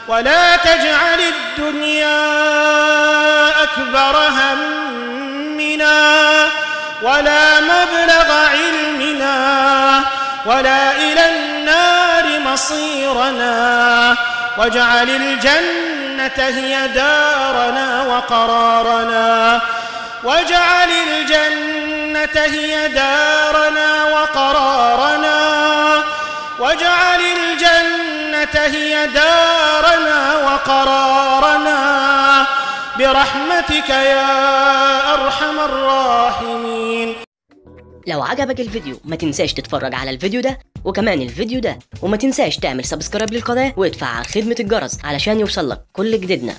ولا تجعل الدنيا أكبر همنا ولا مبلغ علمنا ولا إلى النار مصيرنا، واجعل الجنة هي دارنا وقرارنا، واجعل الجنة هي دارنا وقرارنا، واجعل الجنة هي دارنا وقرارنا برحمتك يا أرحم الراحمين. لو عجبك الفيديو ما تنساش تتفرج على الفيديو ده وكمان الفيديو ده، وما تنساش تعمل سبسكرايب للقناة وادفع على خدمة الجرس علشان يوصلك كل جديدنا.